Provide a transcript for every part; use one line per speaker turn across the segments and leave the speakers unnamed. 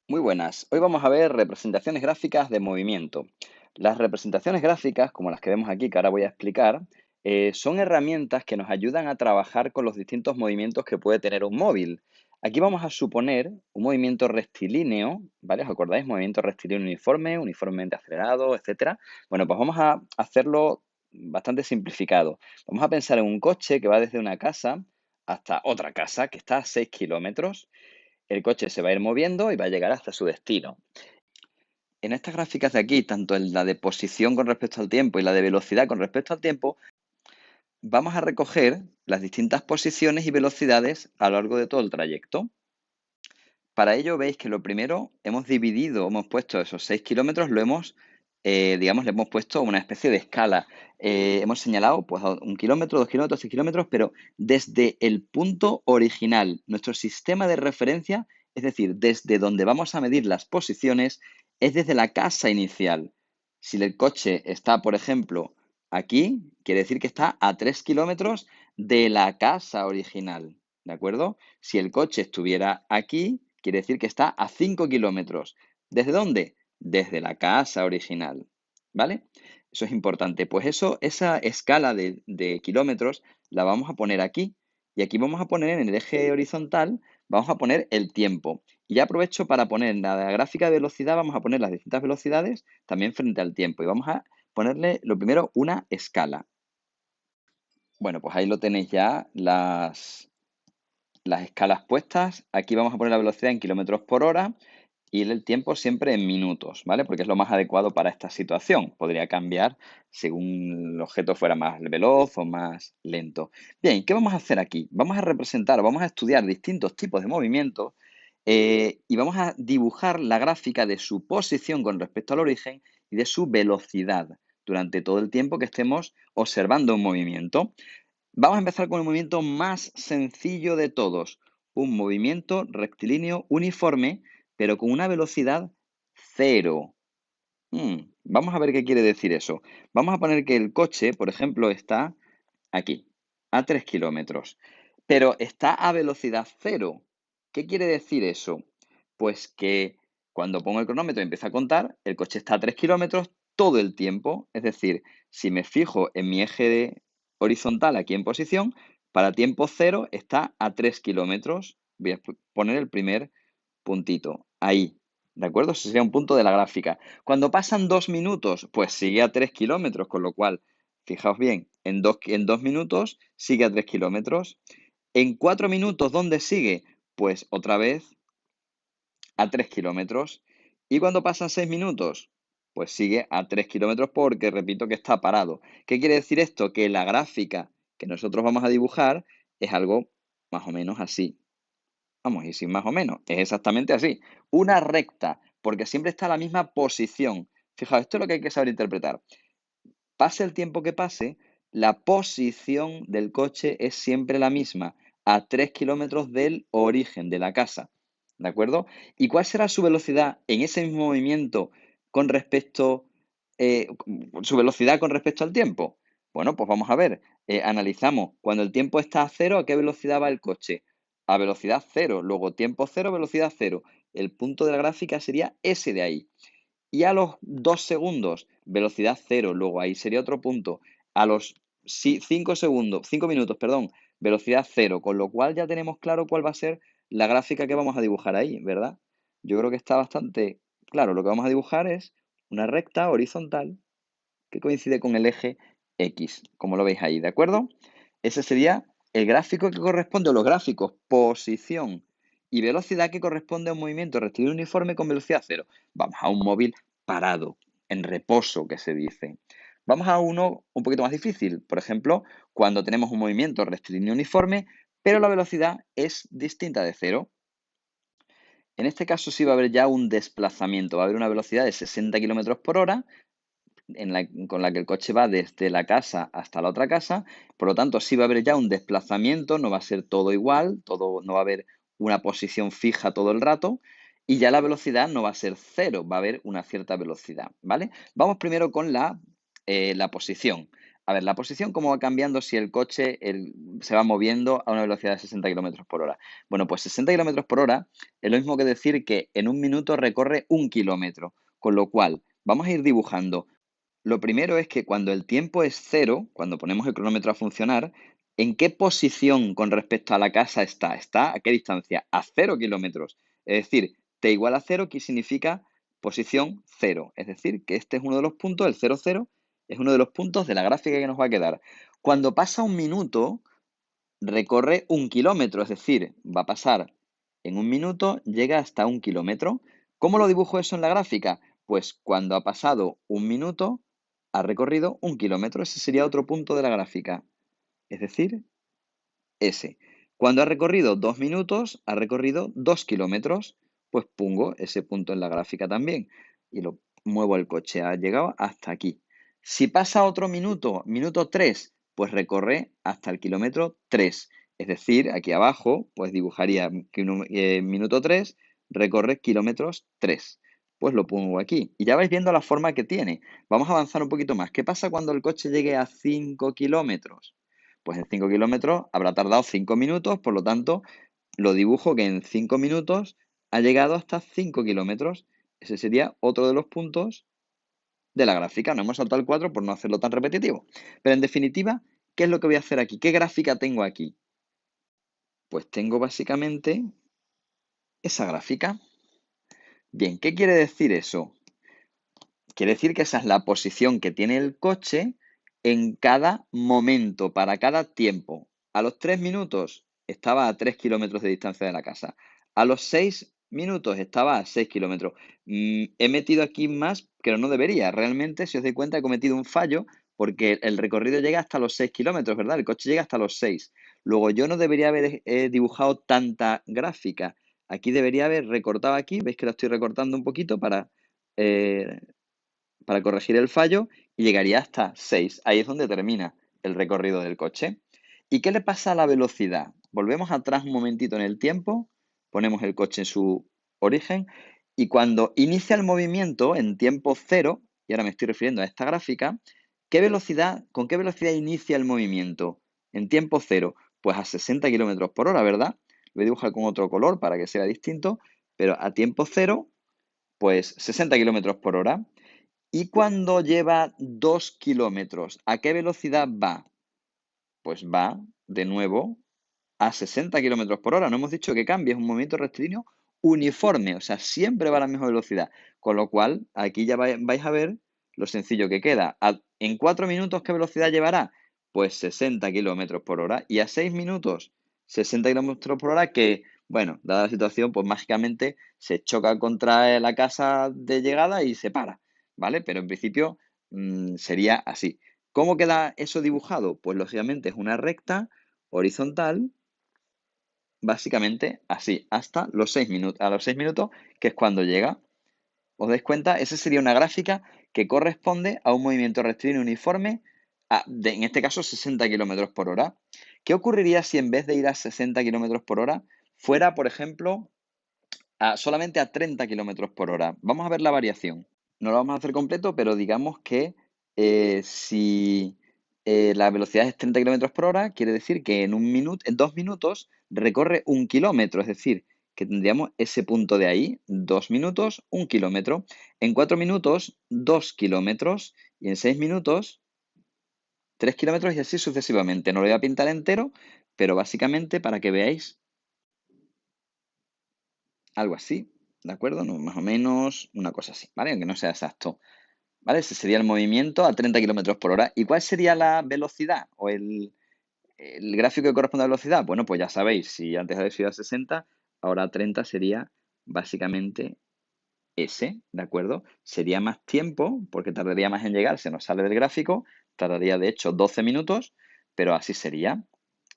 Muy buenas. Hoy vamos a ver representaciones gráficas de movimiento. Las representaciones gráficas, como las que vemos aquí, que ahora voy a explicar, son herramientas que nos ayudan a trabajar con los distintos movimientos que puede tener un móvil. Aquí vamos a suponer un movimiento rectilíneo, ¿vale? ¿Os acordáis? Movimiento rectilíneo uniforme, uniformemente acelerado, etcétera. Bueno, pues vamos a hacerlo bastante simplificado. Vamos a pensar en un coche que va desde una casa hasta otra casa que está a 6 kilómetros. El coche se va a ir moviendo y va a llegar hasta su destino. En estas gráficas de aquí, tanto en la de posición con respecto al tiempo y la de velocidad con respecto al tiempo, vamos a recoger las distintas posiciones y velocidades a lo largo de todo el trayecto. Para ello veis que lo primero hemos puesto esos 6 kilómetros, digamos, le hemos puesto una especie de escala. Hemos señalado pues 1 kilómetro, 2 kilómetros, 6 kilómetros, pero desde el punto original, nuestro sistema de referencia, es decir, desde donde vamos a medir las posiciones, es desde la casa inicial. Si el coche está, por ejemplo, aquí, quiere decir que está a 3 kilómetros de la casa original, ¿de acuerdo? Si el coche estuviera aquí, quiere decir que está a 5 kilómetros. ¿Desde dónde? Desde la casa original, ¿vale? Eso es importante. Pues esa escala de kilómetros la vamos a poner aquí. Y aquí vamos a poner en el eje horizontal, vamos a poner el tiempo. Y ya aprovecho para poner en la gráfica de velocidad, vamos a poner las distintas velocidades también frente al tiempo. Y vamos a ponerle lo primero una escala. Bueno, pues ahí lo tenéis ya las escalas puestas. Aquí vamos a poner la velocidad en kilómetros por hora y el tiempo siempre en minutos, ¿vale? Porque es lo más adecuado para esta situación. Podría cambiar según el objeto fuera más veloz o más lento. Bien, ¿qué vamos a hacer aquí? Vamos a representar, vamos a estudiar distintos tipos de movimientos y vamos a dibujar la gráfica de su posición con respecto al origen y de su velocidad durante todo el tiempo que estemos observando un movimiento. Vamos a empezar con el movimiento más sencillo de todos, un movimiento rectilíneo uniforme, pero con una velocidad cero. Vamos a ver qué quiere decir eso. Vamos a poner que el coche, por ejemplo, está aquí, a 3 kilómetros, pero está a velocidad cero. ¿Qué quiere decir eso? Pues que cuando pongo el cronómetro y empieza a contar, el coche está a 3 kilómetros todo el tiempo. Es decir, si me fijo en mi horizontal aquí en posición, para tiempo cero está a 3 kilómetros. Voy a poner el primer puntito, ahí. ¿De acuerdo? Ese sería un punto de la gráfica. Cuando pasan 2 minutos, pues sigue a 3 kilómetros, con lo cual, fijaos bien, en 2 minutos sigue a 3 kilómetros. En 4 minutos, ¿dónde sigue? Pues otra vez a 3 kilómetros. ¿Y cuando pasan 6 minutos? Pues sigue a 3 kilómetros porque repito que está parado. ¿Qué quiere decir esto? Que la gráfica que nosotros vamos a dibujar es algo más o menos así. Vamos, y sin más o menos, es exactamente así. Una recta, porque siempre está a la misma posición. Fijaos, esto es lo que hay que saber interpretar. Pase el tiempo que pase, la posición del coche es siempre la misma, a 3 kilómetros del origen de la casa. ¿De acuerdo? ¿Y cuál será su velocidad en ese mismo movimiento con respecto, eh, su velocidad con respecto al tiempo? Bueno, pues vamos a ver. Analizamos. Cuando el tiempo está a cero, ¿a qué velocidad va el coche? A velocidad cero. Luego tiempo cero, velocidad cero. El punto de la gráfica sería ese de ahí. Y a los 2 segundos, velocidad cero, luego ahí sería otro punto. A los 5 segundos, 5 minutos, perdón, velocidad cero, con lo cual ya tenemos claro cuál va a ser la gráfica que vamos a dibujar ahí, ¿verdad? Yo creo que está bastante claro. Lo que vamos a dibujar es una recta horizontal que coincide con el eje X, como lo veis ahí, ¿de acuerdo? Ese sería el gráfico que corresponde, o los gráficos posición y velocidad que corresponde a un movimiento rectilíneo uniforme con velocidad cero. Vamos a un móvil parado, en reposo, que se dice. Vamos a uno un poquito más difícil. Por ejemplo, cuando tenemos un movimiento rectilíneo uniforme, pero la velocidad es distinta de cero. En este caso sí va a haber ya un desplazamiento, va a haber una velocidad de 60 kilómetros por hora con la que el coche va desde la casa hasta la otra casa. Por lo tanto, sí va a haber ya un desplazamiento, no va a ser todo igual, no va a haber una posición fija todo el rato. Y ya la velocidad no va a ser cero, va a haber una cierta velocidad, ¿vale? Vamos primero con la posición. A ver, la posición, ¿cómo va cambiando si el coche se va moviendo a una velocidad de 60 kilómetros por hora? Bueno, pues 60 kilómetros por hora es lo mismo que decir que en un minuto recorre 1 kilómetro, con lo cual vamos a ir dibujando. Lo primero es que cuando el tiempo es cero, cuando ponemos el cronómetro a funcionar, ¿en qué posición con respecto a la casa está? ¿Está a qué distancia? A 0 kilómetros. Es decir, t igual a cero, que significa posición cero. Es decir, que este es uno de los puntos, el 0, 0, es uno de los puntos de la gráfica que nos va a quedar. Cuando pasa un minuto, recorre 1 kilómetro, es decir, va a pasar en un minuto, llega hasta 1 kilómetro. ¿Cómo lo dibujo eso en la gráfica? Pues cuando ha pasado un minuto, ha recorrido 1 kilómetro. Ese sería otro punto de la gráfica. Es decir, ese. Cuando ha recorrido 2 minutos, ha recorrido 2 kilómetros. Pues pongo ese punto en la gráfica también. Y lo muevo el coche. Ha llegado hasta aquí. Si pasa otro minuto, minuto 3, pues recorre hasta el kilómetro 3. Es decir, aquí abajo, pues dibujaría que minuto 3 recorre kilómetros 3. Pues lo pongo aquí. Y ya vais viendo la forma que tiene. Vamos a avanzar un poquito más. ¿Qué pasa cuando el coche llegue a 5 kilómetros? Pues en 5 kilómetros habrá tardado 5 minutos, por lo tanto, lo dibujo que en 5 minutos ha llegado hasta 5 kilómetros. Ese sería otro de los puntos de la gráfica. No hemos saltado el 4 por no hacerlo tan repetitivo. Pero en definitiva, ¿qué es lo que voy a hacer aquí? ¿Qué gráfica tengo aquí? Pues tengo básicamente esa gráfica. Bien, ¿qué quiere decir eso? Quiere decir que esa es la posición que tiene el coche en cada momento, para cada tiempo. A los 3 minutos estaba a 3 kilómetros de distancia de la casa. A los 6 minutos estaba a 6 kilómetros. He metido aquí más, pero no debería. Realmente, si os dais cuenta, he cometido un fallo porque el recorrido llega hasta los 6 kilómetros, ¿verdad? El coche llega hasta los 6. Luego, yo no debería haber dibujado tanta gráfica. Aquí debería haber recortado aquí. ¿Veis que la estoy recortando un poquito eh, para corregir el fallo y llegaría hasta 6? Ahí es donde termina el recorrido del coche. ¿Y qué le pasa a la velocidad? Volvemos atrás un momentito en el tiempo, ponemos el coche en su origen y cuando inicia el movimiento en tiempo cero, y ahora me estoy refiriendo a esta gráfica, ¿con qué velocidad inicia el movimiento en tiempo cero? Pues a 60 kilómetros por hora, ¿verdad? Lo voy a dibujar con otro color para que sea distinto, pero a tiempo cero, pues 60 kilómetros por hora. ¿Y cuando lleva 2 kilómetros? ¿A qué velocidad va? Pues va de nuevo a 60 kilómetros por hora. No hemos dicho que cambie, es un movimiento rectilíneo uniforme, o sea, siempre va a la misma velocidad. Con lo cual, aquí ya vais a ver lo sencillo que queda. En 4 minutos, ¿qué velocidad llevará? Pues 60 kilómetros por hora. Y a 6 minutos, 60 kilómetros por hora, que, bueno, dada la situación, pues mágicamente se choca contra la casa de llegada y se para, ¿vale? Pero en principio sería así. ¿Cómo queda eso dibujado? Pues lógicamente es una recta horizontal, básicamente así, hasta los 6 minutos, a los 6 minutos, que es cuando llega. ¿Os dais cuenta? Esa sería una gráfica que corresponde a un movimiento rectilíneo uniforme, en este caso 60 kilómetros por hora. ¿Qué ocurriría si en vez de ir a 60 kilómetros por hora fuera, por ejemplo, solamente a 30 kilómetros por hora? Vamos a ver la variación. No lo vamos a hacer completo, pero digamos que si la velocidad es 30 kilómetros por hora, quiere decir que en 2 minutos recorre 1 kilómetro, es decir, que tendríamos ese punto de ahí, 2 minutos, 1 kilómetro. En 4 minutos, 2 kilómetros. Y en 6 minutos, 3 kilómetros y así sucesivamente. No lo voy a pintar entero, pero básicamente para que veáis algo así, ¿de acuerdo? No, más o menos una cosa así, ¿vale? Aunque no sea exacto. ¿Vale? Ese sería el movimiento a 30 kilómetros por hora. ¿Y cuál sería la velocidad o el gráfico que corresponde a la velocidad? Bueno, pues ya sabéis, si antes había sido a 60, ahora a 30 sería básicamente ese, ¿de acuerdo? Sería más tiempo, porque tardaría más en llegar, se nos sale del gráfico, tardaría de hecho 12 minutos, pero así sería.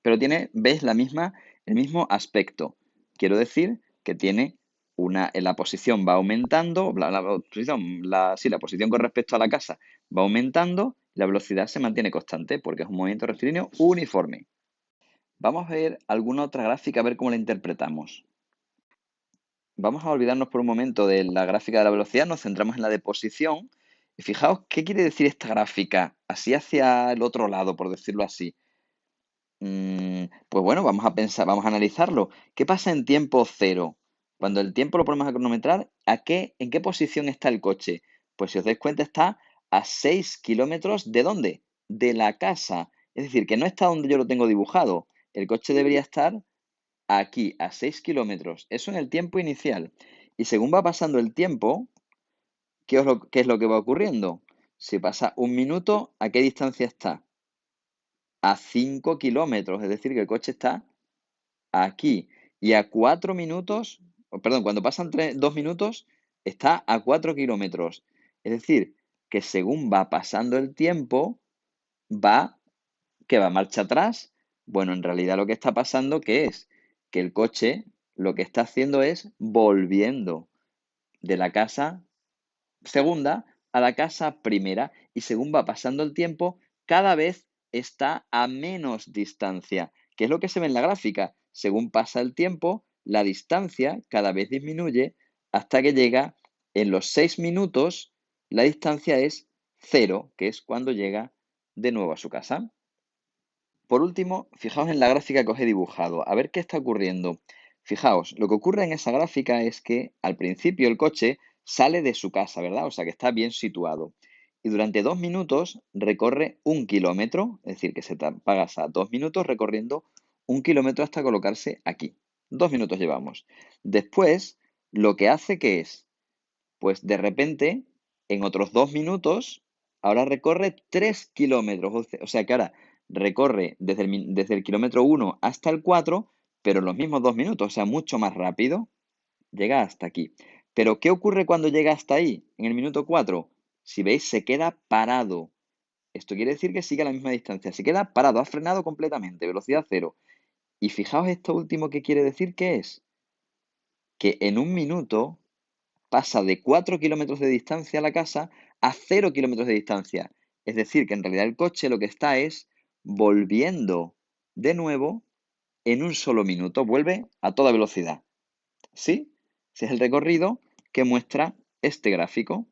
Pero tiene, ¿ves? El mismo aspecto. Quiero decir que tiene en la posición va aumentando, la posición con respecto a la casa va aumentando, la velocidad se mantiene constante porque es un movimiento rectilíneo uniforme. Vamos a ver alguna otra gráfica, a ver cómo la interpretamos. Vamos a olvidarnos por un momento de la gráfica de la velocidad, nos centramos en la de posición Y fijaos, ¿qué quiere decir esta gráfica? Así hacia el otro lado, por decirlo así. Pues bueno, vamos a pensar, vamos a analizarlo. ¿Qué pasa en tiempo cero? Cuando el tiempo lo ponemos a cronometrar, ¿en qué posición está el coche? Pues si os dais cuenta, está a 6 kilómetros ¿de dónde? De la casa. Es decir, que no está donde yo lo tengo dibujado. El coche debería estar aquí, a 6 kilómetros. Eso en el tiempo inicial. Y según va pasando el tiempo, ¿qué es lo que va ocurriendo? Si pasa un minuto, ¿a qué distancia está? A 5 kilómetros. Es decir, que el coche está aquí. Y a 4 minutos, perdón, cuando pasan 2 minutos, está a 4 kilómetros. Es decir, que según va pasando el tiempo, va, que va marcha atrás. Bueno, en realidad lo que está pasando, ¿qué es? Que el coche lo que está haciendo es volviendo de la casa segunda a la casa primera y según va pasando el tiempo, cada vez está a menos distancia, que es lo que se ve en la gráfica. Según pasa el tiempo, la distancia cada vez disminuye hasta que llega en los 6 minutos, la distancia es cero, que es cuando llega de nuevo a su casa. Por último, fijaos en la gráfica que os he dibujado, a ver qué está ocurriendo. Fijaos, lo que ocurre en esa gráfica es que al principio el coche sale de su casa, ¿verdad? O sea que está bien situado. Y durante 2 minutos recorre 1 kilómetro, es decir, que pasa 2 minutos recorriendo 1 kilómetro hasta colocarse aquí. 2 minutos llevamos. Después, lo que hace que es, pues de repente, en otros 2 minutos, ahora recorre 3 kilómetros. O sea que ahora recorre desde el kilómetro 1 hasta el 4, pero en los mismos 2 minutos, o sea, mucho más rápido, llega hasta aquí. Pero ¿qué ocurre cuando llega hasta ahí, en el minuto 4? Si veis, se queda parado. Esto quiere decir que sigue a la misma distancia. Se queda parado, ha frenado completamente, velocidad cero. Y fijaos esto último que quiere decir que es que en 1 minuto pasa de 4 kilómetros de distancia a la casa a 0 kilómetros de distancia. Es decir, que en realidad el coche lo que está es volviendo de nuevo en un solo minuto. Vuelve a toda velocidad. ¿Sí? Ese es el recorrido que muestra este gráfico.